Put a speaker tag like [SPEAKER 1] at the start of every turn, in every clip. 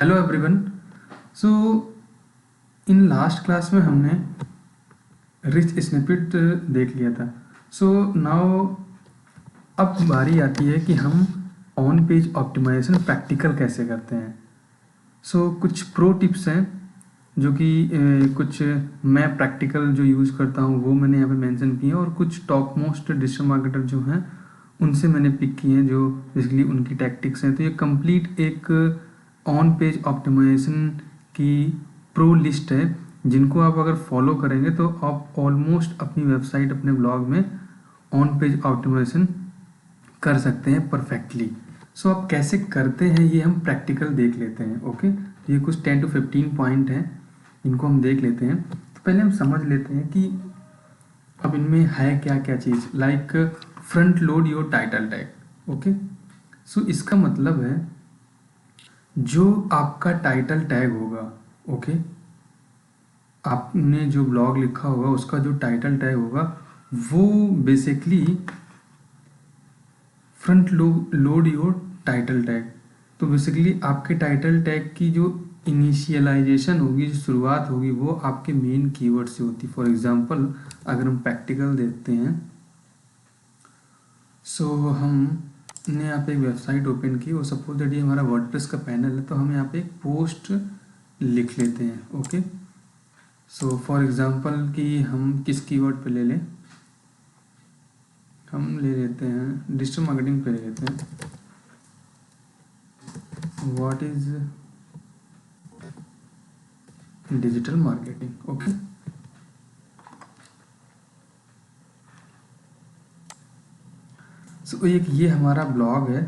[SPEAKER 1] Hello everyone. So in last class में हमने rich snippet देख लिया था। सो नाउ अब बारी आती है कि हम ऑन पेज ऑप्टिमाइजेशन प्रैक्टिकल कैसे करते हैं। सो कुछ प्रो टिप्स हैं जो कि कुछ मैं प्रैक्टिकल जो यूज़ करता हूँ वो मैंने यहाँ पे मेंशन किए हैं, और कुछ टॉप मोस्ट डिजिटल मार्केटर जो हैं उनसे मैंने पिक किए हैं जो बेसिकली उनकी टैक्टिक्स हैं। तो ये कंप्लीट एक ऑन पेज ऑप्टिमाइजेशन की प्रो लिस्ट है जिनको आप अगर फॉलो करेंगे तो आप ऑलमोस्ट अपनी वेबसाइट अपने ब्लॉग में ऑन पेज ऑप्टिमाइजेशन कर सकते हैं परफेक्टली। सो आप कैसे करते हैं ये हम प्रैक्टिकल देख लेते हैं। ओके, तो ये कुछ 10 to 15 पॉइंट हैं, इनको हम देख लेते हैं। तो पहले हम समझ लेते हैं कि अब इनमें है क्या क्या चीज़। Like front load your title tag. Okay, so इसका मतलब है जो आपका टाइटल टैग होगा, ओके, आपने जो ब्लॉग लिखा होगा उसका जो टाइटल टैग होगा वो basically front load your title tag. तो बेसिकली आपके टाइटल टैग की जो इनिशियलाइजेशन होगी, जो शुरुआत होगी, वो आपके मेन कीवर्ड से होती है। फॉर एग्जांपल अगर हम प्रैक्टिकल देखते हैं, सो हमने यहाँ पे एक वेबसाइट ओपन की, वो सपोज दैट ये हमारा वर्डप्रेस का पैनल है, तो हम यहाँ पे एक पोस्ट लिख लेते हैं। ओके, सो फॉर एग्जांपल कि हम किस कीवर्ड पे ले लें, हम ले लेते हैं डिजिटल मार्केटिंग पे ले लेते हैं। What is digital marketing. Okay, so एक ये हमारा ब्लॉग है,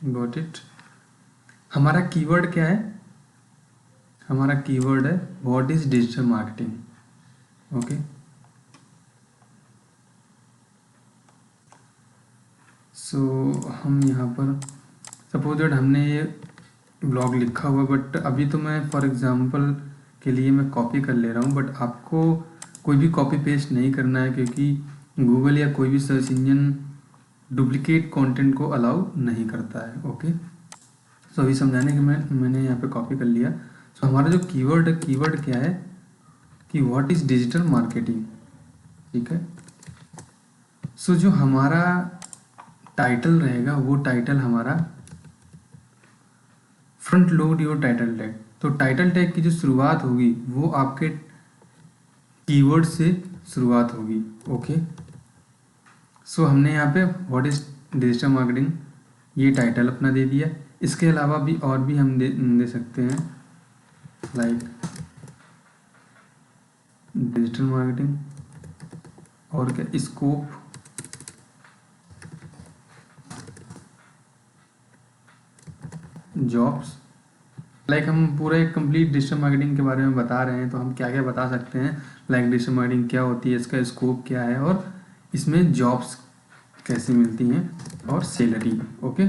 [SPEAKER 1] गॉट इट। हमारा कीवर्ड क्या है? हमारा कीवर्ड है what is digital marketing. Okay, so हम यहाँ पर सपोज दैट हमने ये ब्लॉग लिखा हुआ, बट अभी तो मैं फॉर एग्जांपल के लिए मैं कॉपी कर ले रहा हूँ, बट आपको कोई भी कॉपी पेस्ट नहीं करना है क्योंकि गूगल या कोई भी सर्च इंजन डुप्लीकेट कंटेंट को अलाउ नहीं करता है। ओके, सो अभी समझाने के मैंने यहाँ पे कॉपी कर लिया। सो हमारा जो कीवर्ड है, कीवर्ड क्या है कि व्हाट इज डिजिटल मार्केटिंग। ठीक है, सो जो हमारा टाइटल रहेगा वो टाइटल हमारा front load your title tag. तो टाइटल टैग की जो शुरुआत होगी वो आपके कीवर्ड से शुरुआत होगी। ओके, सो हमने यहाँ पे व्हाट इज डिजिटल मार्केटिंग ये टाइटल अपना दे दिया। इसके अलावा भी और भी हम दे सकते हैं, लाइक डिजिटल मार्केटिंग, और क्या, स्कोप, जॉब्स। लाइक हम पूरा एक कंप्लीट डिजिटल मार्केटिंग के बारे में बता रहे हैं तो हम क्या क्या बता सकते हैं। लाइक डिजिटल मार्केटिंग क्या होती है, इसका स्कोप क्या है, और इसमें जॉब्स कैसे मिलती हैं, और सैलरी। ओके,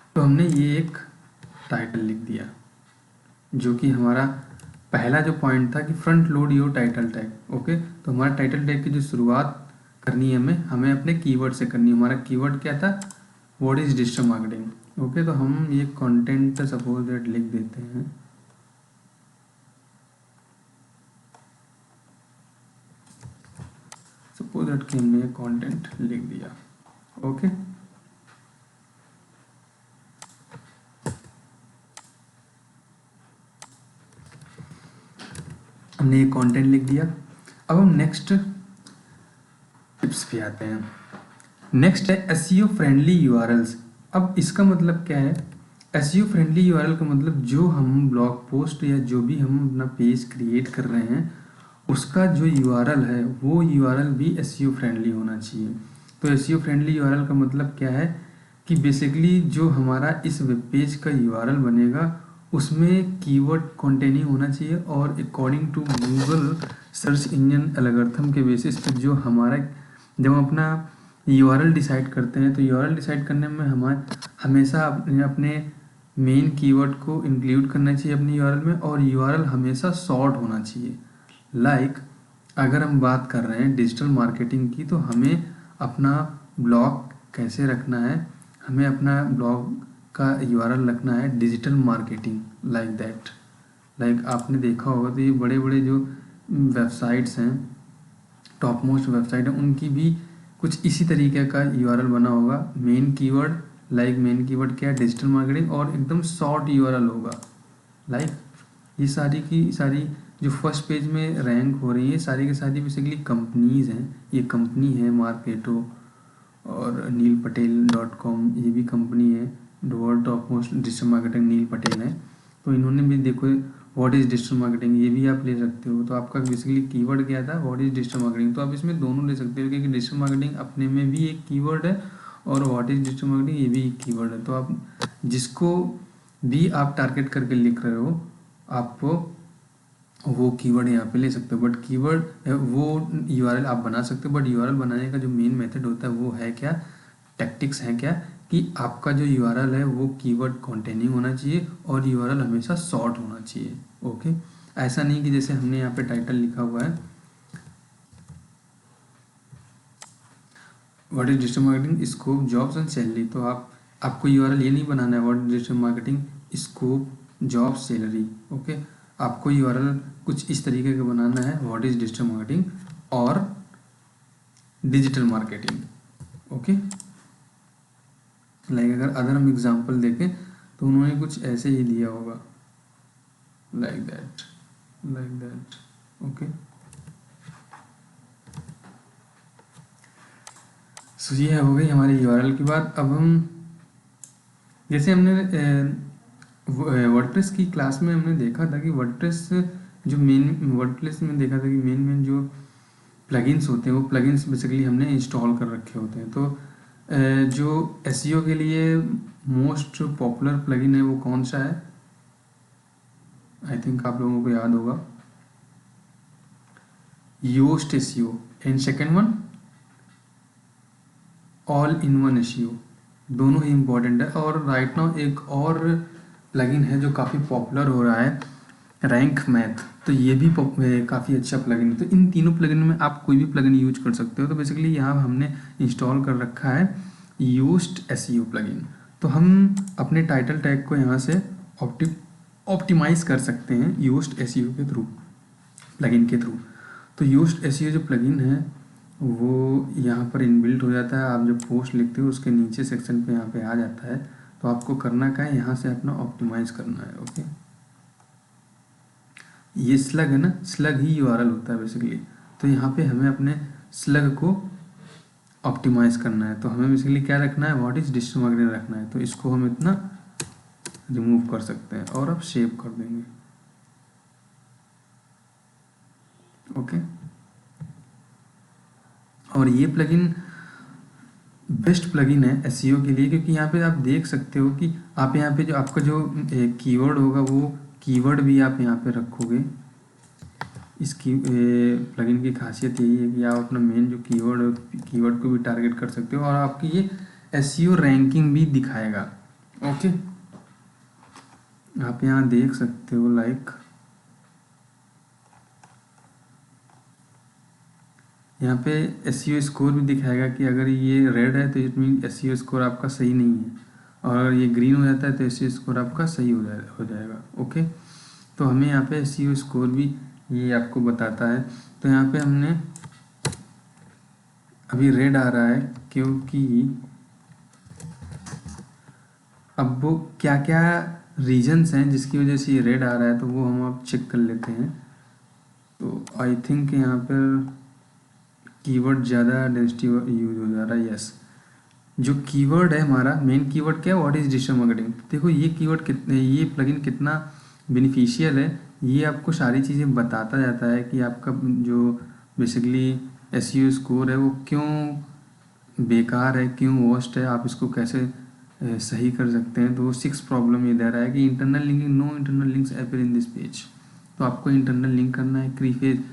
[SPEAKER 1] तो हमने ये एक टाइटल लिख दिया जो कि हमारा पहला जो पॉइंट था कि front load your title tag. Okay, तो हमारा टाइटल टैग की जो शुरुआत करनी है हमें अपने कीवर्ड से करनी है। हमारा कीवर्ड क्या था? What is digital marketing. Okay, तो हम ये कंटेंट सपोज दैट लिख देते हैं, सपोज दैट कि हमने ये कंटेंट लिख दिया। ओके, हमने ये कंटेंट लिख दिया। अब हम नेक्स्ट टिप्स पे आते हैं। नेक्स्ट है एसईओ फ्रेंडली यूआरएल्स। अब इसका मतलब क्या है? एसईओ फ्रेंडली यूआरएल का मतलब जो हम ब्लॉग पोस्ट या जो भी हम अपना पेज क्रिएट कर रहे हैं उसका जो यूआरएल है वो यूआरएल भी एसईओ फ्रेंडली होना चाहिए। तो एसईओ फ्रेंडली यूआरएल का मतलब क्या है कि बेसिकली जो हमारा इस वेब पेज का यूआरएल बनेगा उसमें कीवर्ड कंटेनिंग होना चाहिए, और according to Google search engine algorithm के बेसिस पर जो हमारा, जब हम अपना यूआरएल डिसाइड करते हैं तो यूआरएल डिसाइड करने में हमेशा अपने मेन कीवर्ड को इंक्लूड करना चाहिए अपने यूआरएल में, और यूआरएल हमेशा शॉर्ट होना चाहिए। लाइक अगर हम बात कर रहे हैं डिजिटल मार्केटिंग की तो हमें अपना ब्लॉग कैसे रखना है, हमें अपना ब्लॉग का यूआरएल रखना है digital marketing like that. Like आपने देखा होगा तो ये बड़े बड़े जो वेबसाइट्स हैं, टॉप मोस्ट वेबसाइट है, उनकी भी कुछ इसी तरीके का यूआरएल बना होगा। Main keyword, like main keyword क्या है, डिजिटल मार्केटिंग, और एकदम शॉर्ट यूआरएल होगा। लाइक ये सारी की सारी जो फर्स्ट पेज में रैंक हो रही है, सारी की सारी बेसिकली कंपनीज हैं। ये कंपनी है मार्केटो, और नील पटेल .com ये भी कंपनी है। World top most digital marketing Neil Patel है। तो इन्होंने भी देखो व्हाट इज़ डिजिटल मार्केटिंग, ये भी आप ले सकते हो। तो आपका बेसिकली कीवर्ड क्या था, व्हाट इज़ डिजिटल मार्केटिंग। तो आप इसमें दोनों ले सकते हो, क्योंकि डिजिटल मार्केटिंग अपने में भी एक कीवर्ड है और व्हाट इज़ डिजिटल मार्केटिंग ये भी एक कीवर्ड है। तो आप जिसको भी आप टारगेट करके लिख रहे हो, आपको वो कीवर्ड यहाँ पे ले सकते हो। बट कीवर्ड वो यूआरएल आप बना सकते हो, बट यूआरएल बनाने का जो मेन मेथड होता है वो है क्या, टैक्टिक्स हैं क्या, कि आपका जो यूआरएल है वो कीवर्ड कंटेनिंग होना चाहिए और यूआरएल हमेशा शॉर्ट होना चाहिए। ओके, ऐसा नहीं कि जैसे हमने यहाँ पे टाइटल लिखा हुआ है what is digital marketing scope jobs and salary, तो आपको यूआरएल ये नहीं बनाना है what is digital marketing scope job salary. Okay, आपको यूआरएल कुछ इस तरीके का बनाना है, व्हाट इज डिजिटल मार्केटिंग और डिजिटल मार्केटिंग। ओके, लाइक अगर अदर हम एग्जांपल देखें तो उन्होंने कुछ ऐसे ही दिया होगा, लाइक दैट। ओके, सो ये हो गई हमारी यूआरएल की बात। अब हम जैसे हमने वर्डप्रेस की क्लास में हमने देखा था कि वर्डप्रेस जो मेन वर्डप्रेस में देखा था कि मेन जो प्लगइन्स होते हैं वो प्लगइन्स बेसिकली हमने इंस्टॉल कर रखे होते हैं। तो जो एसईओ के लिए मोस्ट पॉपुलर प्लगइन है वो कौन सा है, आई थिंक आप लोगों को याद होगा, Yoast SEO. And second one all in one SEO, दोनों ही इम्पोर्टेंट है। और राइट नाउ एक और प्लगइन है जो काफ़ी पॉपुलर हो रहा है, रैंक मैथ। तो ये भी काफ़ी अच्छा प्लगइन है। तो इन तीनों प्लगइन में आप कोई भी प्लगइन यूज कर सकते हो। तो बेसिकली यहाँ हमने इंस्टॉल कर रखा है यूस्ट एसईओ प्लगइन। तो हम अपने टाइटल टैग को यहाँ से ऑप्टिमाइज कर सकते हैं यूस्ट एसईओ के थ्रू, प्लगइन के थ्रू। तो यूस्ट एसईओ जो प्लगइन है वो यहाँ पर इनबिल्ट हो जाता है। आप जब पोस्ट लिखते हो उसके नीचे सेक्शन पे यहाँ पे आ जाता है। तो आपको करना क्या है, यहाँ से अपना ऑप्टिमाइज करना है। ओके, ये स्लग है ना, स्लग ही यूआरएल होता है बेसिकली। तो यहाँ पे हमें अपने स्लग को ऑप्टिमाइज करना है। तो हमें बेसिकली क्या रखना है, व्हाट इज डिजिटल मार्केटिंग रखना है। तो इसको हम इतना रिमूव कर सकते हैं और अब सेव कर देंगे। ओके, और ये प्लगइन बेस्ट प्लगइन है एसईओ के लिए, क्योंकि यहाँ पे आप देख सकते हो कि आप यहाँ पे जो आपका जो कीवर्ड होगा वो कीवर्ड भी आप यहाँ पे रखोगे। इस प्लगइन की खासियत यही है कि आप अपना मेन जो कीवर्ड को भी टारगेट कर सकते हो और आपकी ये एसईओ रैंकिंग भी दिखाएगा। ओके, आप यहाँ देख सकते हो लाइक यहाँ पे एसईओ स्कोर भी दिखाएगा कि अगर ये रेड है तो इट मीन एसईओ स्कोर आपका सही नहीं है, और अगर ये ग्रीन हो जाता है तो एसईओ स्कोर आपका सही हो जाएगा। ओके, तो हमें यहाँ पे एसईओ स्कोर भी ये आपको बताता है। तो यहाँ पे हमने अभी रेड आ रहा है क्योंकि अब वो क्या क्या रीजन्स हैं जिसकी वजह से ये रेड आ रहा है, तो वो हम अब चेक कर लेते हैं। तो आई थिंक यहाँ पर कीवर्ड ज़्यादा डेंसिटी यूज हो जा रहा है। यस, जो कीवर्ड है हमारा मेन कीवर्ड क्या है, व्हाट इज डिजिटल मार्केटिंग। देखो ये कीवर्ड कितने, ये प्लगइन कितना बेनिफिशियल है, ये आपको सारी चीज़ें बताता जाता है कि आपका जो बेसिकली एसईओ स्कोर है वो क्यों बेकार है, क्यों वर्स्ट है, आप इसको कैसे सही कर सकते हैं। तो 6 प्रॉब्लम ये दे रहा है कि internal linking, no internal links appear in this page. तो आपको इंटरनल लिंक करना है। क्रीफेज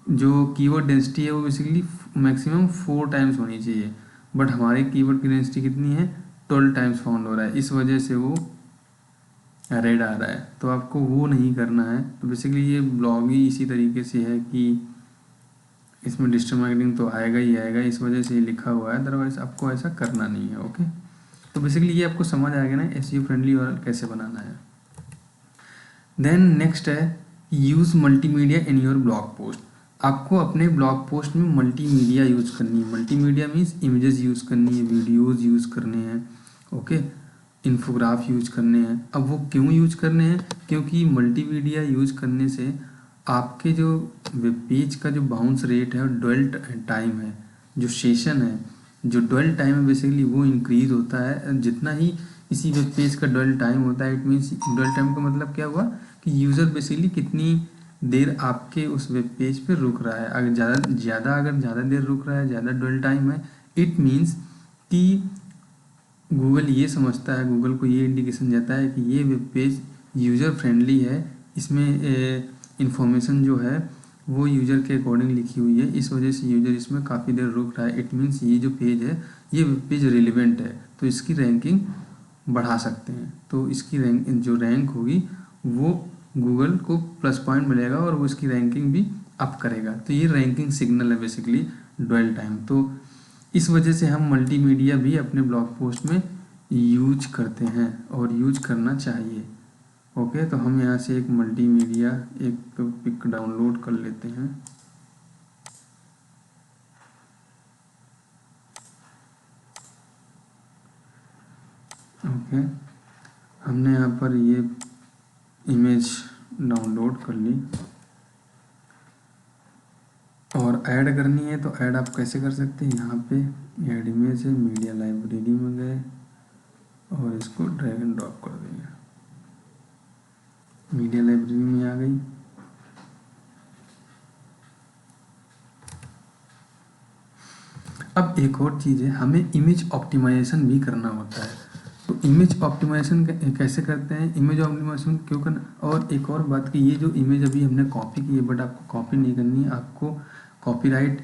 [SPEAKER 1] जो कीवर्ड डेंसिटी है वो बेसिकली मैक्सिमम 4 टाइम्स होनी चाहिए, बट हमारे कीवर्ड की डेंसिटी कितनी है, 12 टाइम्स फाउंड हो रहा है, इस वजह से वो रेड आ रहा है। तो आपको वो नहीं करना है। तो बेसिकली ये ब्लॉग ही इसी तरीके से है कि इसमें डिजिटल मार्केटिंग तो आएगा ही आएगा, इस वजह से ये लिखा हुआ है, अदरवाइज आपको ऐसा करना नहीं है। ओके, तो बेसिकली ये आपको समझ आ गया ना एसईओ फ्रेंडली यूआरएल कैसे बनाना है। देन नेक्स्ट है use multimedia in your blog post. आपको अपने ब्लॉग पोस्ट में मल्टीमीडिया यूज़ करनी है। मल्टीमीडिया मीन्स इमेजेस यूज़ करनी है, वीडियोज़ यूज़ करने हैं, ओके, इन्फोग्राफ यूज करने हैं। अब वो क्यों यूज करने हैं? क्योंकि मल्टीमीडिया यूज करने से आपके जो वेब पेज का जो बाउंस रेट है और ड्वेल टाइम है, जो सेशन है, जो ड्वेल टाइम है बेसिकली वो इंक्रीज होता है। जितना ही इसी वेब पेज का ड्वेल टाइम होता है, इट मीन्स ड्वेल टाइम का मतलब क्या हुआ कि यूज़र बेसिकली कितनी देर आपके उस वेब पेज पे रुक रहा है। अगर ज़्यादा देर रुक रहा है, ज़्यादा ड्वेल टाइम है, इट मीन्स कि गूगल ये समझता है, गूगल को ये इंडिकेशन जाता है कि ये वेब पेज यूज़र फ्रेंडली है, इसमें इंफॉर्मेशन जो है वो यूज़र के अकॉर्डिंग लिखी हुई है, इस वजह से यूज़र इसमें काफ़ी देर रुक रहा है। इट मीन्स ये जो पेज है ये वेब पेज रिलेवेंट है, तो इसकी रैंकिंग बढ़ा सकते हैं। तो इसकी रैंक होगी वो गूगल को प्लस पॉइंट मिलेगा और वो इसकी रैंकिंग भी अप करेगा। तो ये रैंकिंग सिग्नल है बेसिकली ड्वेल टाइम। तो इस वजह से हम मल्टीमीडिया भी अपने ब्लॉग पोस्ट में यूज करते हैं और यूज करना चाहिए। ओके, तो हम यहाँ से एक मल्टीमीडिया एक पिक डाउनलोड कर लेते हैं। ओके, हमने यहाँ पर ये इमेज डाउनलोड कर ली और ऐड करनी है। तो ऐड आप कैसे कर सकते हैं? यहाँ पे ऐड इमेज है, मीडिया लाइब्रेरी में गए और इसको ड्रैग एंड ड्रॉप कर देंगे। मीडिया लाइब्रेरी में आ गई। अब एक और चीज़ है, हमें इमेज ऑप्टिमाइजेशन भी करना होता है। तो इमेज ऑप्टिमाइजेशन कैसे करते हैं? इमेज ऑप्टिमाइजेशन क्यों करना? और एक और बात कि ये जो इमेज अभी हमने कॉपी की है, बट आपको कॉपी नहीं करनी है, आपको कॉपीराइट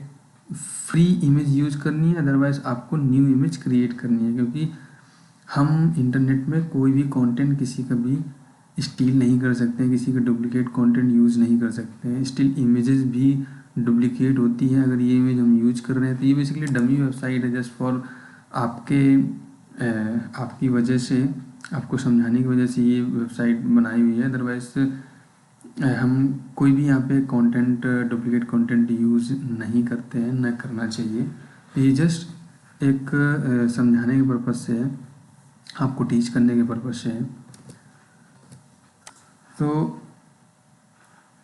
[SPEAKER 1] फ्री इमेज यूज करनी है, अदरवाइज आपको न्यू इमेज क्रिएट करनी है। क्योंकि हम इंटरनेट में कोई भी कंटेंट किसी का भी स्टील नहीं कर सकते हैं, किसी का डुप्लीकेट कंटेंट यूज़ नहीं कर सकते हैं। स्टिल इमेजेस भी डुप्लीकेट होती है। अगर ये इमेज हम यूज कर रहे हैं तो ये बेसिकली डमी वेबसाइट है, जस्ट फॉर आपकी वजह से, आपको समझाने की वजह से ये वेबसाइट बनाई हुई है। अदरवाइज हम कोई भी यहाँ पे कंटेंट डुप्लीकेट कंटेंट यूज़ नहीं करते हैं, न करना चाहिए। ये जस्ट एक समझाने के पर्पज़ से है, आपको टीच करने के पर्पज़ से है। तो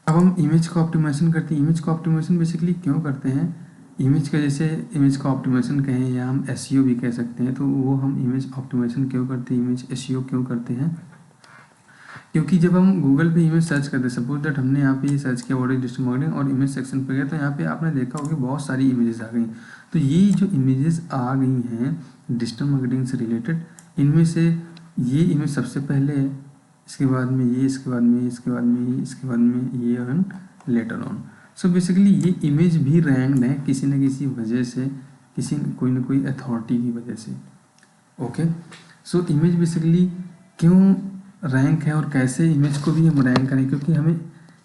[SPEAKER 1] अब हम इमेज का ऑप्टिमाइजेशन करते हैं। इमेज का ऑप्टिमाइजेशन बेसिकली क्यों करते हैं? इमेज का जैसे इमेज का ऑप्टिमाइजेशन कहें या हम एसईओ भी कह सकते हैं। तो वो हम इमेज ऑप्टिमाइजेशन क्यों करते हैं, इमेज एसईओ क्यों करते हैं? क्योंकि जब हम गूगल पे इमेज सर्च करते हैं, सपोज दैट हमने यहाँ पे सर्च किया व्हाट इज डिजिटल मार्केटिंग और इमेज सेक्शन पे गए, तो यहाँ पे आपने देखा होगा बहुत सारी इमेजेस आ गई। तो ये जो इमेजेस आ गई हैं डिजिटल मार्केटिंग से रिलेटेड, इनमें से ये इमेज सबसे पहले है, इसके बाद में ये, इसके बाद में ये, इसके बाद में ये, इसके बाद में ये and later on. So basically ये इमेज भी रैंक्ड है किसी न किसी वजह से, किसी कोई न कोई अथॉरिटी की वजह से। ओके, सो इमेज बेसिकली क्यों रैंक है और कैसे इमेज को भी हम रैंक करें? क्योंकि हमें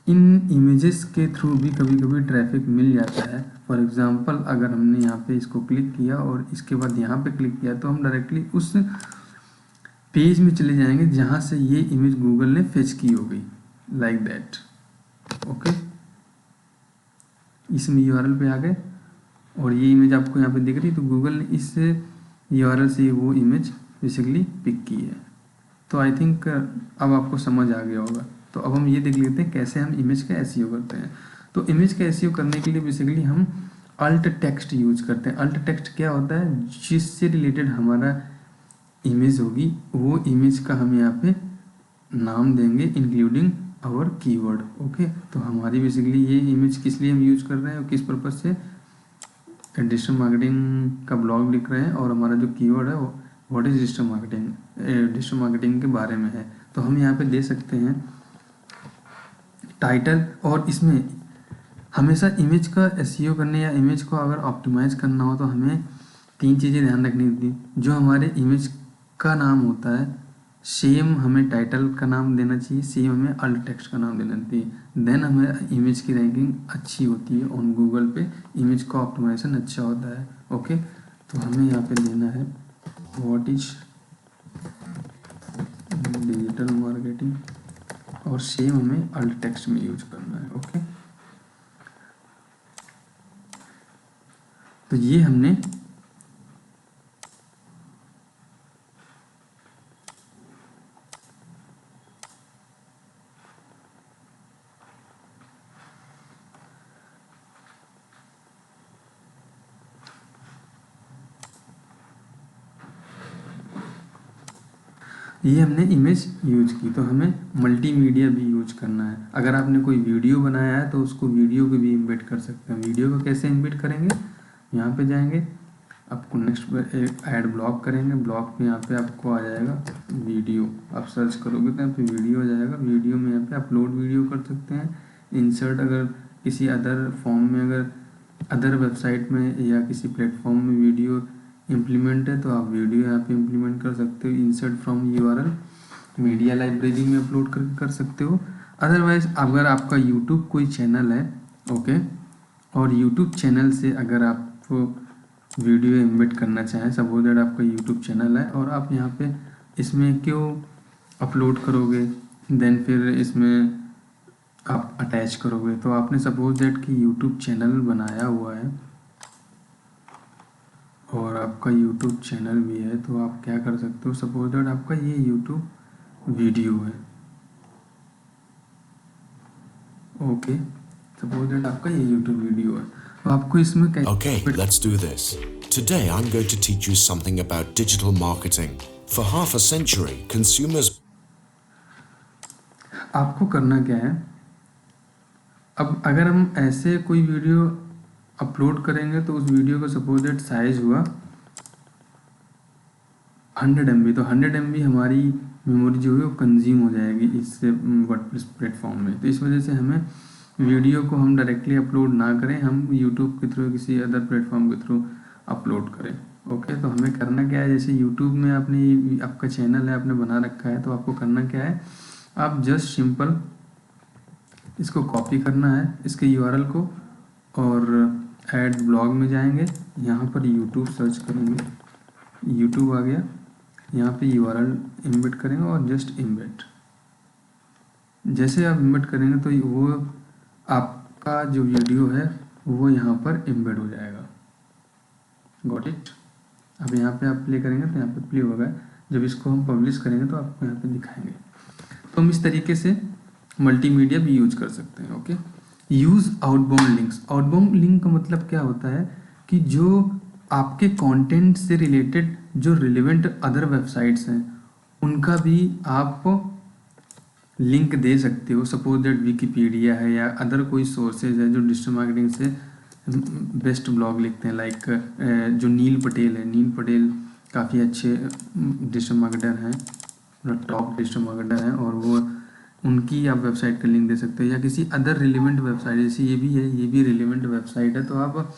[SPEAKER 1] इन इमेजेस के थ्रू भी कभी कभी ट्रैफिक मिल जाता है। फॉर एग्जांपल अगर हमने यहाँ पे इसको क्लिक किया और इसके बाद यहाँ पे क्लिक किया, तो हम डायरेक्टली उस पेज में चले जाएंगे जहाँ से ये इमेज गूगल ने फेच की होगी, लाइक दैट। ओके, इसमें यूआरएल पे आ गए और ये इमेज आपको यहाँ पे दिख रही, तो गूगल ने इस यूआरएल से वो इमेज बेसिकली पिक की है। तो आई थिंक अब आपको समझ आ गया होगा। तो अब हम ये देख लेते हैं कैसे हम इमेज का एसईओ करते हैं। तो इमेज का एसईओ करने के लिए बेसिकली हम अल्ट टेक्स्ट यूज करते हैं। अल्ट टेक्स्ट क्या होता है? जिससे रिलेटेड हमारा इमेज होगी वो इमेज का हम यहाँ पे नाम देंगे इंक्लूडिंग आवर कीवर्ड। ओके, तो हमारी बेसिकली ये इमेज किस लिए हम यूज कर रहे हैं और किस पर्पज से? डिजिटल मार्केटिंग का ब्लॉग लिख रहे हैं और हमारा जो कीवर्ड है वो what is digital marketing, digital marketing के बारे में है। तो हम यहाँ पे दे सकते हैं टाइटल, और इसमें हमेशा इमेज का एसईओ करने या इमेज को अगर ऑप्टिमाइज करना हो तो हमें तीन चीज़ें ध्यान रखनी होती हैं। जो हमारे इमेज का नाम होता है, सेम हमें टाइटल का नाम देना चाहिए, सेम हमें अल्ट टेक्स्ट का नाम देना चाहिए, देन हमें इमेज की रैंकिंग अच्छी होती है ऑन गूगल पे, इमेज का ऑप्टिमाइजेशन अच्छा होता है। ओके, तो हमें यहाँ पे लेना है व्हाट इज डिजिटल मार्केटिंग, और सेम हमें अल्ट टेक्स्ट में यूज करना है। ओके, तो ये हमने इमेज यूज की। तो हमें मल्टीमीडिया भी यूज करना है। अगर आपने कोई वीडियो बनाया है तो उसको वीडियो को भी इम्बेड कर सकते हैं। वीडियो को कैसे इम्बेड करेंगे, यहाँ पे जाएंगे, आपको नेक्स्ट पे एक ऐड ब्लॉक करेंगे, ब्लॉक पे यहाँ पे आपको आ जाएगा वीडियो, आप सर्च करोगे तो यहाँ पे वीडियो आ जाएगा। वीडियो में यहाँ पे अपलोड वीडियो कर सकते हैं, इंसर्ट, अगर किसी अदर फॉर्म में, अगर अदर वेबसाइट में या किसी प्लेटफॉर्म में वीडियो इम्प्लीमेंट है तो आप वीडियो यहाँ पे इम्प्लीमेंट कर सकते हो। Insert from URL media library में अपलोड कर सकते हो। अदरवाइज अगर आपका यूट्यूब कोई चैनल है, ओके, और यूट्यूब चैनल से अगर आप वीडियो एम्बेड करना चाहें, सपोज दैट आपका यूट्यूब चैनल है और आप यहाँ पे इसमें क्यों अपलोड करोगे, देन फिर इसमें आप अटैच करोगे, तो आपने सपोज दैट कि यूट्यूब चैनल बनाया हुआ है और आपका यूट्यूब चैनल भी है, तो आप क्या कर सकते हो, सपोज दैट आपका ये यूट्यूब वीडियो है, ओके, सपोज दैट आपका ये यूट्यूब वीडियो है, तो आपको इसमें
[SPEAKER 2] Okay, let's do this. Today I'm going to teach you something about digital marketing. For half a century, consumers
[SPEAKER 1] आपको करना क्या है, अब अगर हम ऐसे कोई वीडियो अपलोड करेंगे तो उस वीडियो का सपोज दैट साइज हुआ 100 MB, तो 100 MB हमारी मेमोरी जो है वो कंज्यूम हो जाएगी इस वर्डप्रेस प्लेटफॉर्म में। तो इस वजह से हमें वीडियो को हम डायरेक्टली अपलोड ना करें, हम यूट्यूब के थ्रू किसी अदर प्लेटफॉर्म के थ्रू अपलोड करें। ओके, तो हमें करना क्या है, जैसे यूट्यूब में आपने आपका चैनल है, आपने बना रखा है, तो आपको करना क्या है, आप जस्ट सिंपल इसको कॉपी करना है, इसके यूआरएल को, और ऐड ब्लॉग में जाएंगे, यहाँ पर यूट्यूब सर्च करेंगे, यूट्यूब आ गया, यहाँ पे यूआरएल इम्बेड करेंगे और जस्ट इम्बेड। जैसे आप इम्बेड करेंगे तो वो आपका जो वीडियो है वो यहाँ पर इम्बेड हो जाएगा। Got it. अब यहाँ पे आप प्ले करेंगे तो यहाँ पे प्ले होगा, जब इसको हम पब्लिश करेंगे तो आपको यहाँ पे दिखाएंगे। तो हम इस तरीके से मल्टीमीडिया भी यूज कर सकते हैं। Okay, use outbound links. Outbound link का मतलब क्या होता है कि जो आपके कंटेंट से रिलेटेड जो रिलेवेंट अदर वेबसाइट्स हैं उनका भी आप लिंक दे सकते हो। सपोज दैट विकिपीडिया है या अदर कोई सोर्सेज है जो डिजिटल मार्केटिंग से बेस्ट ब्लॉग लिखते हैं, लाइक जो नील पटेल है, नील पटेल काफ़ी अच्छे डिजिटल मार्केटर हैं, टॉप डिजिटल मार्केटर हैं, और वो उनकी आप वेबसाइट का लिंक दे सकते हो, या किसी अदर रिलेवेंट वेबसाइट, जैसे ये भी है, ये भी रिलेवेंट वेबसाइट है, तो आप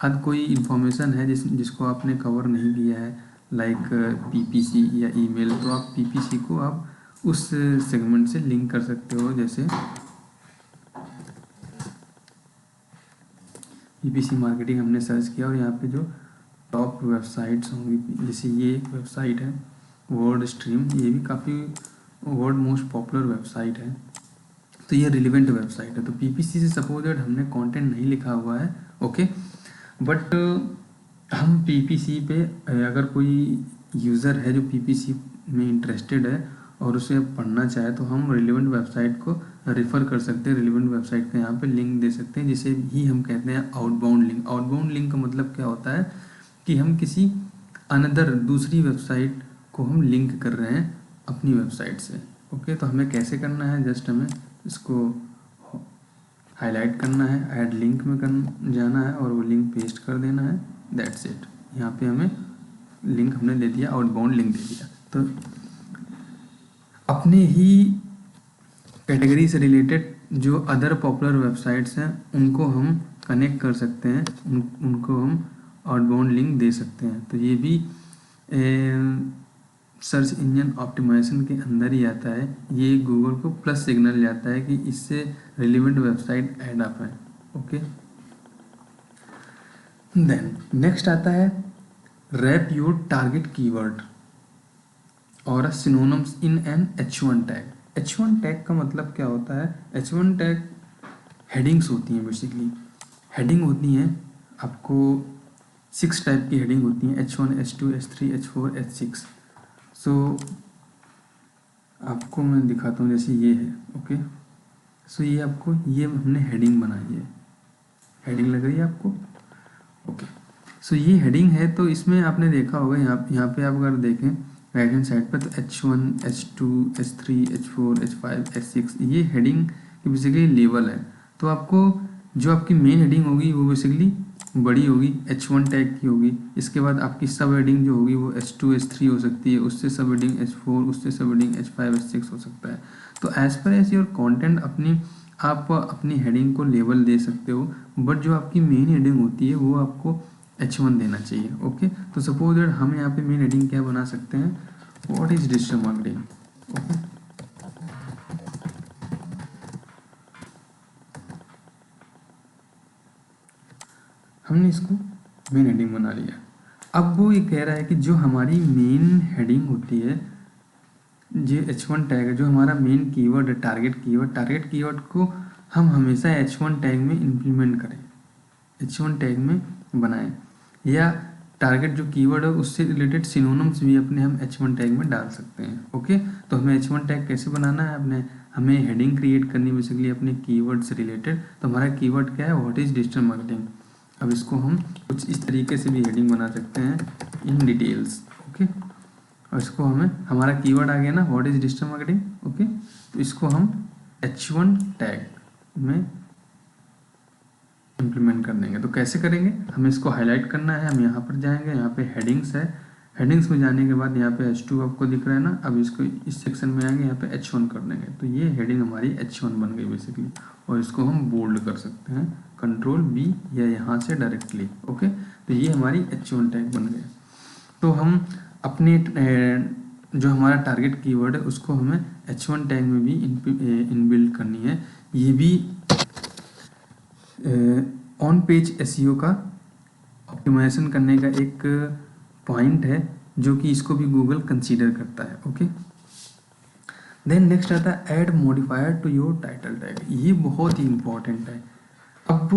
[SPEAKER 1] अब कोई इन्फॉर्मेशन है जिसको आपने कवर नहीं किया है, लाइक पीपीसी या ईमेल, तो आप पीपीसी को आप उस सेगमेंट से लिंक कर सकते हो। जैसे पीपीसी मार्केटिंग हमने सर्च किया और यहाँ पे जो टॉप वेबसाइट्स होंगी, जैसे ये एक वेबसाइट है वर्ड स्ट्रीम, ये भी काफ़ी वर्ल्ड मोस्ट पॉपुलर वेबसाइट है, तो ये रिलेवेंट वेबसाइट है। तो पीपीसी से सपोज दैट हमने कंटेंट नहीं लिखा हुआ है, ओके, बट हम पीपीसी पे अगर कोई यूज़र है जो पीपीसी में इंटरेस्टेड है और उसे पढ़ना चाहे, तो हम रिलेवेंट वेबसाइट को रेफ़र कर सकते हैं, रिलेवेंट वेबसाइट का यहाँ पे लिंक दे सकते हैं, जिसे ही हम कहते हैं आउटबाउंड लिंक। आउटबाउंड लिंक का मतलब क्या होता है कि हम किसी अनदर दूसरी वेबसाइट को हम लिंक कर रहे हैं अपनी वेबसाइट से। ओके, तो हमें कैसे करना है, जस्ट हमें इसको हाईलाइट करना है, ऐड लिंक में जाना है और वो लिंक पेस्ट कर देना है, दैट्स इट। यहाँ पे हमें लिंक हमने दे दिया, आउटबाउंड लिंक दे दिया। तो अपने ही कैटेगरी से रिलेटेड जो अदर पॉपुलर वेबसाइट्स हैं उनको हम कनेक्ट कर सकते हैं, उनको हम आउटबाउंड लिंक दे सकते हैं। तो ये भी सर्च इंजन ऑप्टिमाइजेशन के अंदर ही आता है। ये गूगल को प्लस सिग्नल जाता है कि इससे रिलेवेंट वेबसाइट ऐड अप है। ओके, देन नेक्स्ट आता है रैप योर टारगेट कीवर्ड और synonyms in an H1 tag. H1 tag का मतलब क्या होता है? H1 टैग हेडिंग्स होती हैं बेसिकली। हेडिंग होती हैं आपको 6 टाइप की हेडिंग होती हैं, H1, H2, H3, H4, H6। सो आपको मैं दिखाता हूँ, जैसे ये है। ओके, सो ये आपको, ये हमने हेडिंग बनाई है। हेडिंग लग रही है आपको? ओके, सो ये हेडिंग है। तो इसमें आपने देखा होगा, यहाँ पे आप अगर देखें राइट हैंड साइड पर, तो H1, H2, H3, H4, H5, H6 ये हेडिंग की बेसिकली लेवल है। तो आपको जो आपकी मेन हेडिंग होगी वो बेसिकली बड़ी होगी, H1 टैग की होगी। इसके बाद आपकी सब हेडिंग जो होगी वो H2, H3 हो सकती है, उससे सब हेडिंग H4, उससे सब हेडिंग H5, H6 हो सकता है। तो as per as your content आप अपनी हेडिंग को लेवल दे सकते हो, बट जो आपकी मेन हेडिंग होती है वो आपको H1 देना चाहिए। ओके, तो सपोज दैट हम यहाँ पे मेन हेडिंग क्या बना सकते हैं, what is digital marketing. Okay, हमने इसको मेन हेडिंग बना लिया। अब वो ये कह रहा है कि जो हमारी मेन हेडिंग होती है, जो H1 टैग है, जो हमारा मेन कीवर्ड है, टारगेट कीवर्ड को हम हमेशा H1 टैग में इम्प्लीमेंट करें, H1 टैग में बनाएं, या टारगेट जो कीवर्ड है उससे रिलेटेड सिनोनिम्स भी अपने हम H1 टैग में डाल सकते हैं। ओके, तो हमें H1 टैग कैसे बनाना है, हमें हेडिंग क्रिएट करनी बेसिकली अपने कीवर्ड से रिलेटेड। तो हमारा कीवर्ड क्या है, व्हाट इज डिजिटल मार्केटिंग। अब इसको हम कुछ इस तरीके से भी हेडिंग बना सकते हैं, इन डिटेल्स। ओके, और इसको हमारा कीवर्ड आ गया ना, what is digital marketing. Okay, तो इसको हम H1 टैग में इम्प्लीमेंट कर देंगे। तो कैसे करेंगे, हमें इसको हाईलाइट करना है। हम यहाँ पर जाएंगे, यहाँ पे हेडिंग्स है, हेडिंग्स में जाने के बाद यहाँ पे H2 आपको दिख रहा है ना। अब इसको इस सेक्शन में आएंगे, यहाँ पे H1 कर देंगे। तो ये हेडिंग हमारी H1 बन गई बेसिकली, और इसको हम बोल्ड कर सकते हैं Ctrl+B या यहाँ से डायरेक्टली। ओके, तो ये हमारी H1 टैग बन गया। तो हम अपने जो हमारा टारगेट कीवर्ड है उसको हमें H1 टैग में भी इनबिल्ड करनी है। ये भी ऑन पेज एसईओ का ऑप्टिमाइजेशन करने का एक पॉइंट है, जो कि इसको भी गूगल कंसीडर करता है। ओके, देन नेक्स्ट आता है add modifier to your title tag. ये बहुत ही इंपॉर्टेंट है। अब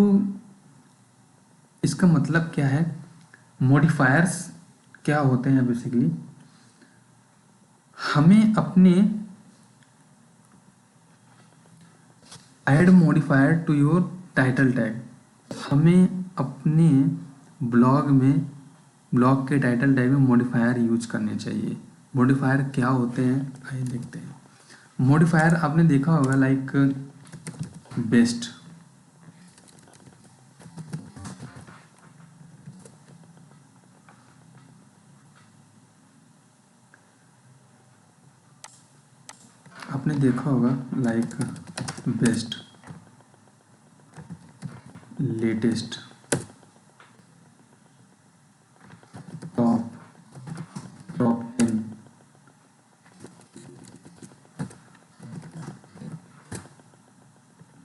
[SPEAKER 1] इसका मतलब क्या है, मॉडिफायर्स क्या होते हैं बेसिकली, हमें अपने add modifier to your title tag, हमें अपने ब्लॉग के टाइटल टैग में मॉडिफायर यूज करने चाहिए। मॉडिफायर क्या होते हैं, आइए देखते हैं। मॉडिफायर आपने देखा होगा, लाइक बेस्ट, आपने देखा होगा like best, latest, top 10,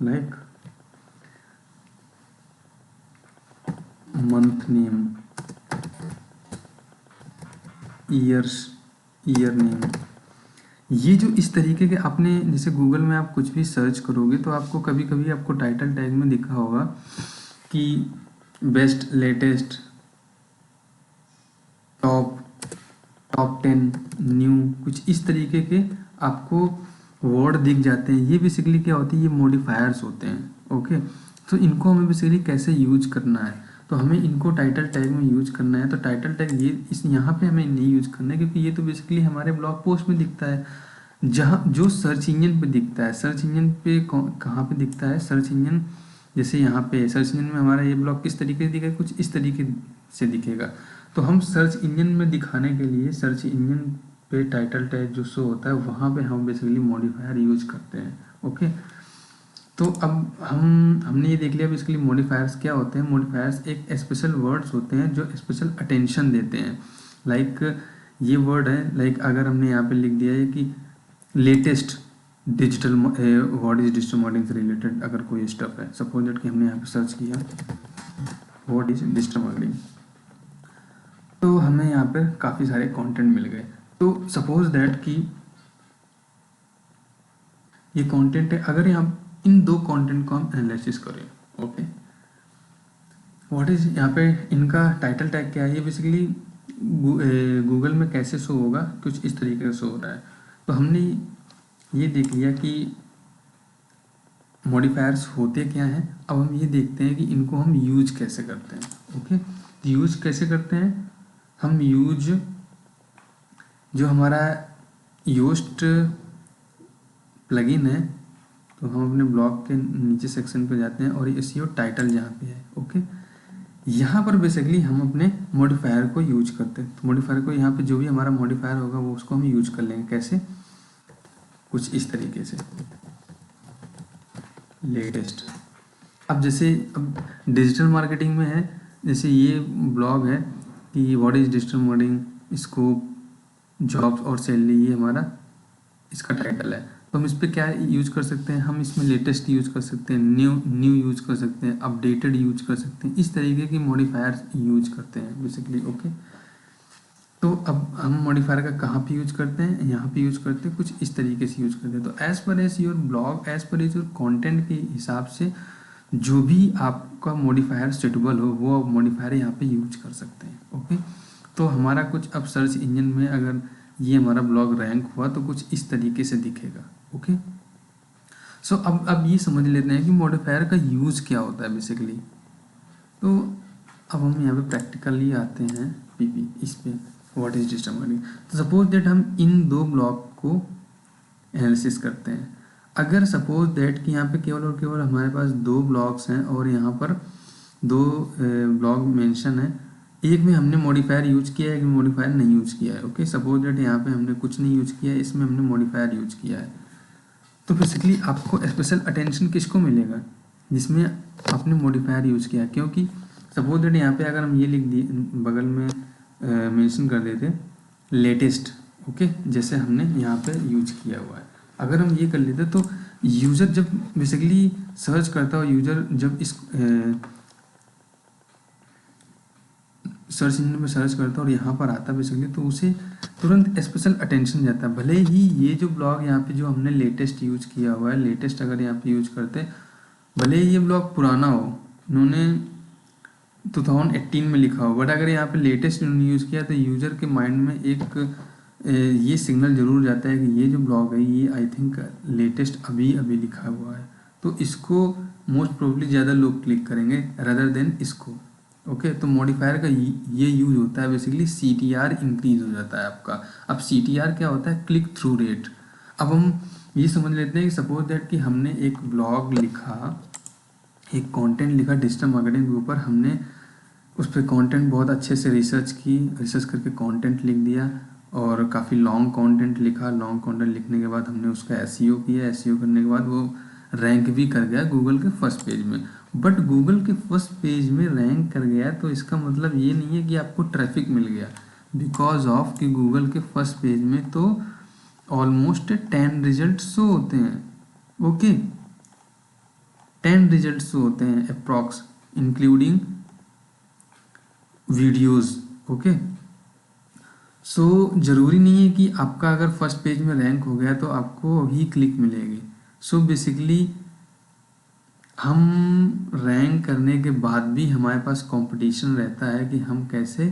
[SPEAKER 1] like month name, year name. ये जो इस तरीके के आपने, जैसे गूगल में आप कुछ भी सर्च करोगे तो आपको कभी कभी आपको टाइटल टैग में दिखा होगा कि बेस्ट, लेटेस्ट, टॉप 10, न्यू, कुछ इस तरीके के आपको वर्ड दिख जाते हैं। ये बेसिकली क्या होती है, ये मॉडिफायर्स होते हैं। ओके, तो इनको हमें बेसिकली कैसे यूज करना है, तो हमें इनको टाइटल टैग में यूज करना है। तो टाइटल टैग ये इस यहाँ पे हमें नहीं यूज करना है, क्योंकि ये तो बेसिकली हमारे ब्लॉग पोस्ट में दिखता है, जहाँ जो सर्च इंजन पे दिखता है। सर्च इंजन पे कहाँ पे दिखता है, सर्च इंजन, जैसे यहाँ पे सर्च इंजन में हमारा ये ब्लॉग किस तरीके से दिखेगा, कुछ इस तरीके से दिखेगा। तो हम सर्च इंजन में दिखाने के लिए सर्च इंजन पे टाइटल टैग जो शो होता है वहाँ पे हम बेसिकली मॉडिफायर यूज करते हैं। ओके, तो अब हमने ये देख लिया बेसिकली मॉडिफायर्स क्या होते हैं। मॉडिफायर्स एक स्पेशल वर्ड्स होते हैं जो स्पेशल अटेंशन देते हैं। लाइक ये वर्ड है, लाइक अगर हमने यहाँ पे लिख दिया है कि latest digital what is digital modelling से रिलेटेड अगर कोई स्टफ है, सपोज दैट कि हमने यहाँ पे सर्च किया व्हाट इज डिजिटल मॉडलिंग, तो हमें यहाँ पे काफ़ी सारे कंटेंट मिल गए। तो सपोज दैट कि ये कंटेंट है, अगर यहाँ इन दो कंटेंट को हम एनालिसिस करें, ओके, व्हाट इज यहाँ पे इनका टाइटल टैग क्या है, ये बेसिकली गूगल में कैसे शो होगा, कुछ इस तरीके से शो हो रहा है। तो हमने ये देख लिया कि मॉडिफायर्स होते क्या हैं। अब हम ये देखते हैं कि इनको हम यूज कैसे करते हैं। ओके, तो यूज कैसे करते हैं हम, यूज जो हमारा योस्ट प्लगइन है, तो हम अपने ब्लॉग के नीचे सेक्शन पे जाते हैं और एसईओ टाइटल जहाँ पे है, ओके, यहाँ पर बेसिकली हम अपने मॉडिफायर को यूज करते हैं। तो मॉडिफायर को यहाँ पे जो भी हमारा मॉडिफायर होगा वो उसको हम यूज कर लेंगे। कैसे, कुछ इस तरीके से, लेटेस्ट। अब जैसे अब डिजिटल मार्केटिंग में है, जैसे ये ब्लॉग है कि what is digital marketing, scope, jobs और सैलरी, ये हमारा इसका टाइटल है। तो हम इस पर क्या यूज कर सकते हैं, हम इसमें लेटेस्ट यूज कर सकते हैं, न्यू यूज कर सकते हैं, अपडेटेड यूज कर सकते हैं, इस तरीके की मॉडिफायर्स यूज करते हैं बेसिकली। ओके, तो अब हम मॉडिफायर का कहाँ पे यूज करते हैं, यहाँ पे यूज करते हैं, कुछ इस तरीके से यूज करते हैं। तो as per as your blog, as per as your content के हिसाब से जो भी आपका मॉडिफायर सुटेबल हो वो आप मॉडिफायर यहाँ पे यूज कर सकते हैं। ओके, तो हमारा कुछ अब सर्च इंजन में अगर ये हमारा ब्लॉग रैंक हुआ तो कुछ इस तरीके से दिखेगा। ओके, सो अब ये समझ लेते हैं कि मॉडिफायर का यूज़ क्या होता है बेसिकली। तो अब हम यहाँ पे प्रैक्टिकली आते हैं पीपी इस पे, व्हाट इज डिजिटल मार्केटिंग। तो सपोज दैट हम इन दो ब्लॉग को एनालिसिस करते हैं। अगर सपोज दैट कि यहाँ पे केवल और केवल हमारे पास दो ब्लॉग्स हैं और यहाँ पर दो ब्लॉग मेंशन है, एक में हमने मॉडिफायर यूज किया है, एक में मॉडिफायर नहीं यूज किया है। ओके, सपोज दैट यहाँ पे हमने कुछ नहीं यूज किया है, इसमें हमने मॉडिफायर यूज किया है। तो बेसिकली आपको स्पेशल अटेंशन किसको मिलेगा, जिसमें आपने मॉडिफायर यूज किया है। क्योंकि सपोज दैट यहाँ पे अगर हम ये लिख दिए, बगल में मेंशन कर देते लेटेस्ट, ओके, जैसे हमने यहाँ पे यूज किया हुआ है, अगर हम ये कर लेते तो यूज़र जब बेसिकली सर्च करता है, यूज़र जब इस सर्च इंजन में सर्च करता है और यहाँ पर आता है बेसिकली, तो उसे तुरंत स्पेशल अटेंशन जाता है। भले ही ये जो ब्लॉग यहाँ पे जो हमने लेटेस्ट यूज किया हुआ है, लेटेस्ट अगर यहाँ पे यूज करते, भले ही ये ब्लॉग पुराना हो, उन्होंने 2018 में लिखा हो, बट अगर यहाँ पे लेटेस्ट उन्होंने यूज़ किया तो यूज़र के माइंड में एक ये सिग्नल जरूर जाता है कि ये जो ब्लॉग है ये आई थिंक लेटेस्ट अभी अभी लिखा हुआ है, तो इसको मोस्ट प्रोबेबली ज़्यादा लोग क्लिक करेंगे रदर देन इसको। ओके, तो मॉडिफायर का ये यूज होता है बेसिकली, CTR इंक्रीज हो जाता है आपका। अब CTR क्या होता है, क्लिक थ्रू रेट। अब हम ये समझ लेते हैं कि सपोज दैट कि हमने एक ब्लॉग लिखा, एक कंटेंट लिखा डिजिटल मार्केटिंग के ऊपर, हमने उस पर कंटेंट बहुत अच्छे से रिसर्च की, रिसर्च करके कंटेंट लिख दिया और काफ़ी लॉन्ग कंटेंट लिखा। लॉन्ग कंटेंट लिखने के बाद हमने उसका एसईओ किया, एसईओ करने के बाद वो रैंक भी कर गया गूगल के फर्स्ट पेज में। बट गूगल के फर्स्ट पेज में रैंक कर गया तो इसका मतलब ये नहीं है कि आपको ट्रैफिक मिल गया, बिकॉज ऑफ कि गूगल के फर्स्ट पेज में तो ऑलमोस्ट 10 रिजल्ट शो होते हैं। ओके, 10 रिजल्ट शो होते हैं अप्रॉक्स, इंक्लूडिंग वीडियोस। ओके, सो ज़रूरी नहीं है कि आपका अगर फर्स्ट पेज में रैंक हो गया तो आपको अभी क्लिक मिलेगी। सो बेसिकली हम रैंक करने के बाद भी हमारे पास कंपटीशन रहता है कि हम कैसे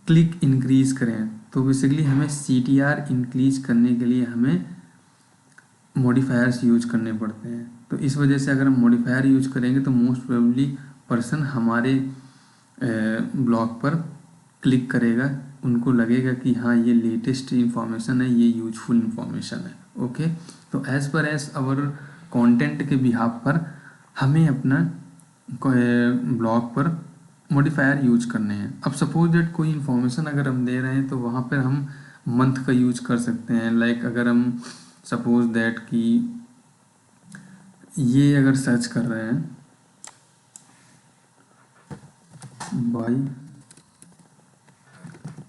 [SPEAKER 1] क्लिक इंक्रीज करें। तो बेसिकली हमें CTR इंक्रीज करने के लिए हमें मॉडिफायर्स यूज करने पड़ते हैं। तो इस वजह से अगर हम मॉडिफायर यूज करेंगे तो मोस्ट प्रोबेबली पर्सन हमारे ब्लॉग पर क्लिक करेगा, उनको लगेगा कि हाँ ये लेटेस्ट इंफॉर्मेशन है, ये यूजफुल इंफॉर्मेशन है। ओके, तो as per as our content के बिहाफ पर हमें अपना ब्लॉग पर मॉडिफायर यूज करने हैं। अब सपोज दैट कोई इन्फॉर्मेशन अगर हम दे रहे हैं तो वहाँ पर हम मंथ का यूज कर सकते हैं। लाइक अगर हम सपोज दैट कि ये अगर सर्च कर रहे हैं by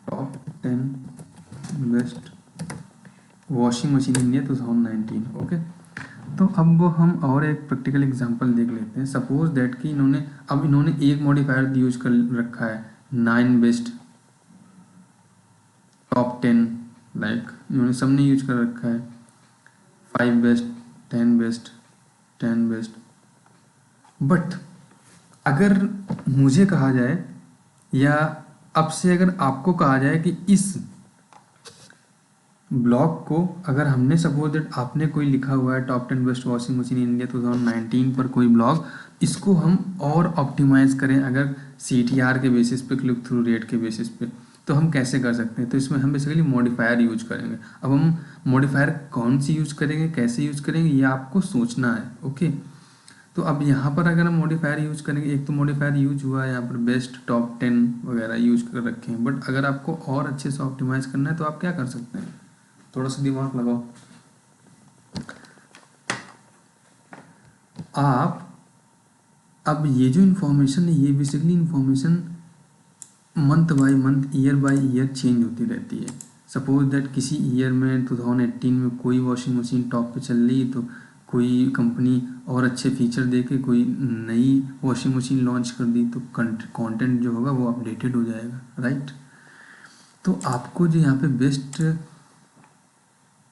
[SPEAKER 1] top 10 best washing machine India 2019। Okay, तो अब हम और एक प्रैक्टिकल एग्जांपल देख लेते हैं। सपोज दैट कि इन्होंने एक मॉडिफायर यूज कर रखा है 9 बेस्ट टॉप 10, लाइक इन्होंने सबने यूज कर रखा है 5 बेस्ट 10 बेस्ट 10 बेस्ट। बट अगर मुझे कहा जाए या अब से अगर आपको कहा जाए कि इस ब्लॉग को अगर हमने सपोज दैट आपने कोई लिखा हुआ है top 10 best washing machine India 2019 पर कोई ब्लॉग, इसको हम और ऑप्टिमाइज करें अगर CTR के बेसिस पे, क्लिक थ्रू रेट के बेसिस पे, तो हम कैसे कर सकते हैं? तो इसमें हम बेसिकली मॉडिफायर यूज करेंगे। अब हम मॉडिफायर कौन सी यूज करेंगे, कैसे यूज करेंगे, ये आपको सोचना है। ओके, तो अब यहाँ पर अगर हम मॉडिफायर यूज करेंगे, एक तो मॉडिफायर यूज हुआ है यहाँ पर बेस्ट टॉप 10 वगैरह यूज कर रखे हैं, बट अगर आपको और अच्छे से ऑप्टिमाइज करना है तो आप क्या कर सकते हैं? थोड़ा सा दिमाग लगाओ। आप अब ये जो इन्फॉर्मेशन है, ये basically information month by month, year by year change होती रहती है। सपोज दैट किसी ईयर में 2018 में कोई वॉशिंग मशीन टॉप पे चल रही है, तो कोई कंपनी और अच्छे फीचर दे के कोई नई वॉशिंग मशीन लॉन्च कर दी, तो कंटेंट जो होगा वो अपडेटेड हो जाएगा, राइट? तो आपको जो यहाँ पे बेस्ट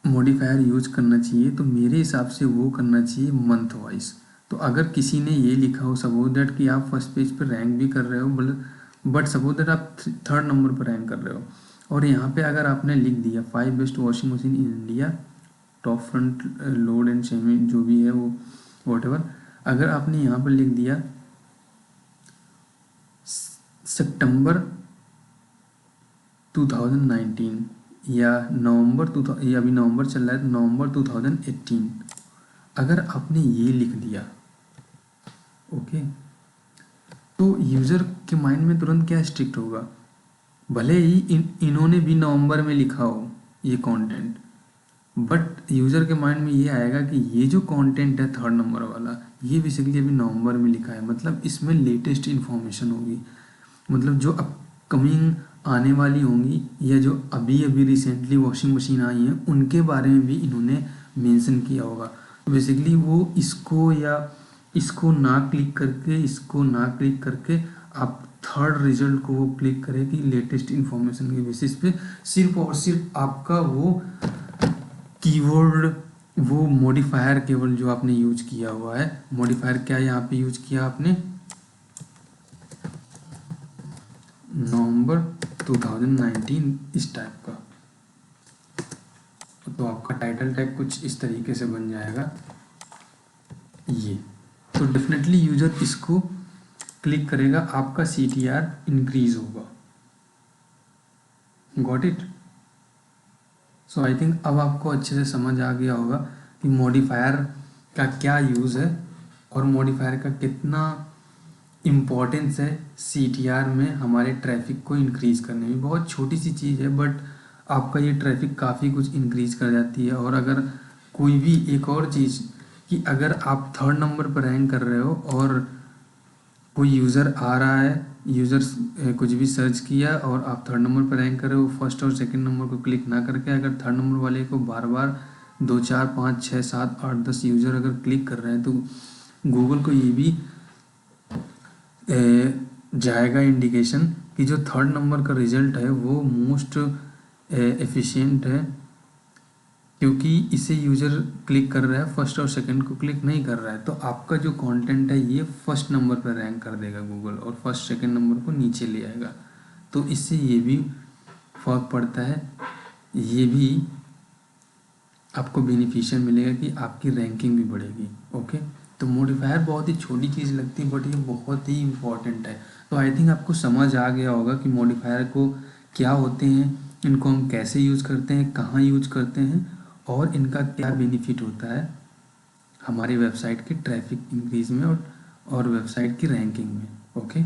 [SPEAKER 1] मॉडिफायर यूज करना चाहिए, तो मेरे हिसाब से वो करना चाहिए मंथ वाइज। तो अगर किसी ने ये लिखा हो सपोज दैट कि आप फर्स्ट पेज पर रैंक भी कर रहे हो, बट सपोज दैट आप 3rd नंबर पर रैंक कर रहे हो, और यहाँ पे अगर आपने लिख दिया 5 best washing machine in India top front load and semi, जो भी है वो वॉटेवर, अगर आपने यहाँ पर लिख दिया सितंबर 2019 या या अभी नवंबर चल रहा है तो नवंबर 2018, अगर आपने ये लिख दिया, ओके, तो यूज़र के माइंड में तुरंत क्या स्ट्रिक्ट होगा? भले ही इन्होंने भी नवंबर में लिखा हो ये कंटेंट, बट यूज़र के माइंड में ये आएगा कि ये जो कंटेंट है 3rd नंबर वाला, ये बेसिकली अभी नवंबर में लिखा है, मतलब इसमें लेटेस्ट इन्फॉर्मेशन होगी, मतलब जो अपकमिंग आने वाली होंगी या जो अभी अभी रिसेंटली वॉशिंग मशीन आई हैं उनके बारे में भी इन्होंने मेंशन किया होगा। तो बेसिकली वो इसको ना क्लिक करके आप 3rd रिजल्ट को वो क्लिक करें कि लेटेस्ट इन्फॉर्मेशन के बेसिस पे सिर्फ और सिर्फ आपका वो कीवर्ड, वो मॉडिफायर केवल जो आपने यूज किया हुआ है, मॉडिफायर क्या यहाँ पे यूज किया आपने, नवंबर 2019 इस टाइप का, तो आपका टाइटल टैग कुछ इस तरीके से बन जाएगा ये। तो डेफिनेटली यूजर इसको क्लिक करेगा, आपका CTR इंक्रीज होगा। Got it? So I think अब आपको अच्छे से समझ आ गया होगा कि मॉडिफायर का क्या यूज़ है और मॉडिफायर का कितना इम्पोर्टेंस है CTR में हमारे ट्रैफिक को इंक्रीज़ करने में। बहुत छोटी सी चीज़ है, बट आपका ये ट्रैफिक काफ़ी कुछ इंक्रीज़ कर जाती है। और अगर कोई भी एक और चीज़ कि अगर आप 3rd नंबर पर रैंक कर रहे हो और कोई यूज़र आ रहा है, यूज़र कुछ भी सर्च किया और आप 3rd नंबर पर रैंक कर रहे हो, 1st और 2nd नंबर को क्लिक ना करके अगर 3rd नंबर वाले को बार बार 2 4 5 6 7 8 10 यूज़र अगर क्लिक कर रहे हैं, तो गूगल को ये भी जाएगा इंडिकेशन कि जो 3rd नंबर का रिजल्ट है वो मोस्ट एफिशिएंट है, क्योंकि इसे यूज़र क्लिक कर रहा है, 1st और 2nd को क्लिक नहीं कर रहा है। तो आपका जो कंटेंट है ये 1st नंबर पर रैंक कर देगा गूगल और 1st 2nd नंबर को नीचे ले आएगा। तो इससे ये भी फर्क पड़ता है, ये भी आपको बेनिफिशियल मिलेगा कि आपकी रैंकिंग भी बढ़ेगी। ओके, तो मॉडिफायर बहुत ही छोटी चीज़ लगती है, बट ये बहुत ही इम्पॉर्टेंट है। तो आई थिंक आपको समझ आ गया होगा कि मॉडिफायर को क्या होते हैं, इनको हम कैसे यूज़ करते हैं, कहाँ यूज करते हैं और इनका क्या बेनिफिट होता है हमारी वेबसाइट के ट्रैफिक इंक्रीज में और वेबसाइट की रैंकिंग में। ओके।